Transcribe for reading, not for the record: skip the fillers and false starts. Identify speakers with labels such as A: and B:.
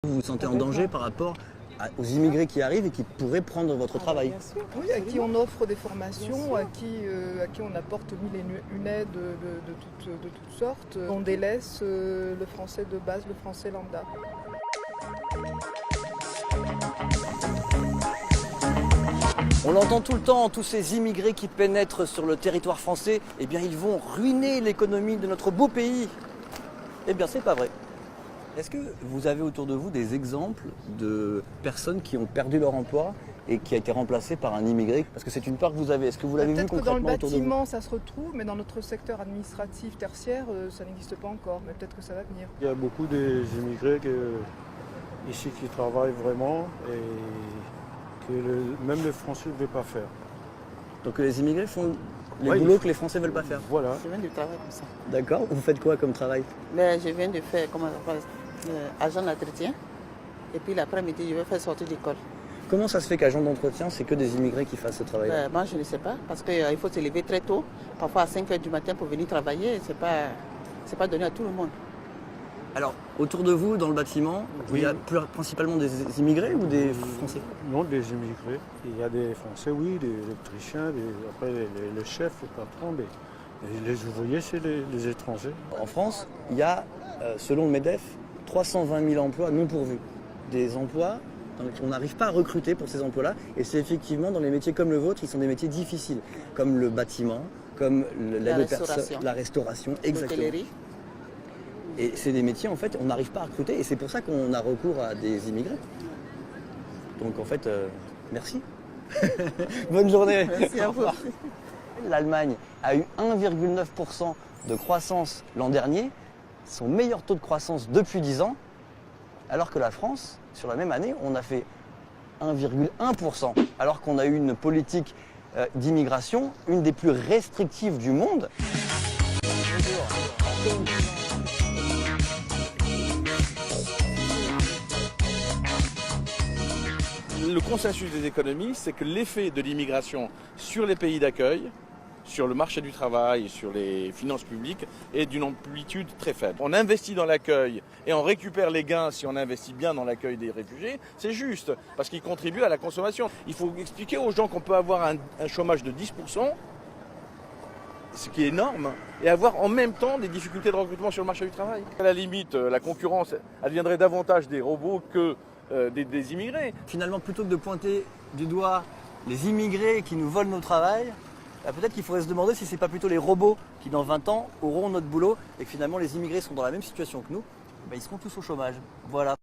A: Vous vous sentez en danger par rapport aux immigrés qui arrivent et qui pourraient prendre votre travail?
B: Bien sûr. Oui, à qui on offre des formations, à qui on apporte mille et une aides de toutes sortes. On délaisse le français de base, le français lambda.
A: On l'entend tout le temps, tous ces immigrés qui pénètrent sur le territoire français, eh bien ils vont ruiner l'économie de notre beau pays. Eh bien c'est pas vrai. Est-ce que vous avez autour de vous des exemples de personnes qui ont perdu leur emploi et qui a été remplacé par un immigré? Parce que c'est une peur que vous avez. Est-ce que vous l'avez vu
B: Peut-être que dans le
A: concrètement autour de vous?
B: bâtiment, ça se retrouve, mais dans notre secteur administratif tertiaire, ça n'existe pas encore. Mais peut-être que ça va venir.
C: Il y a beaucoup d'immigrés ici qui travaillent vraiment et que même les Français ne veulent pas faire.
A: Donc les immigrés font les
C: Ouais,
A: boulots que les Français ne veulent pas faire.
C: Voilà.
D: Je viens de travailler comme ça.
A: D'accord. Vous faites quoi comme travail?
D: Mais je viens de faire agent d'entretien. Et puis l'après-midi, je vais faire sortir d'école.
A: Comment ça se fait qu'agent d'entretien, c'est que des immigrés qui fassent ce travail-là?
D: Moi, je ne sais pas. Parce qu'il faut se lever très tôt, parfois à 5 h du matin pour venir travailler. Ce n'est pas donné à tout le monde.
A: Alors, autour de vous, dans le bâtiment,
C: Oui.
A: il y a principalement des immigrés ou des Français?
C: Non, des immigrés. Il y a des Français, oui, des Autrichiens, après les chefs, les patrons, mais les ouvriers, c'est les étrangers.
A: En France, il y a, selon le MEDEF, 320 000 emplois non pourvus. Des emplois, on n'arrive pas à recruter pour ces emplois-là. Et c'est effectivement dans les métiers comme le vôtre, qui sont des métiers difficiles, comme le bâtiment, comme l'aide aux personnes, la restauration, exactement.
D: L'hôtellerie.
A: Et c'est des métiers, en fait, on n'arrive pas à recruter. Et c'est pour ça qu'on a recours à des immigrés. Donc, en fait, merci. Bonne journée.
D: Merci à vous.
A: L'Allemagne a eu 1,9% de croissance l'an dernier, son meilleur taux de croissance depuis 10 ans, alors que la France, sur la même année, on a fait 1,1%, alors qu'on a eu une politique d'immigration, une des plus restrictives du monde.
E: Le consensus des économistes, c'est que l'effet de l'immigration sur les pays d'accueil, sur le marché du travail, sur les finances publiques, est d'une amplitude très faible. On investit dans l'accueil et on récupère les gains si on investit bien dans l'accueil des réfugiés, c'est juste, parce qu'ils contribuent à la consommation. Il faut expliquer aux gens qu'on peut avoir un chômage de 10%, ce qui est énorme, et avoir en même temps des difficultés de recrutement sur le marché du travail. À la limite, la concurrence, elle viendrait davantage des robots que des immigrés.
A: Finalement, plutôt que de pointer du doigt les immigrés qui nous volent nos travail, peut-être qu'il faudrait se demander si ce n'est pas plutôt les robots qui, dans 20 ans, auront notre boulot et que finalement les immigrés sont dans la même situation que nous, ils seront tous au chômage. Voilà.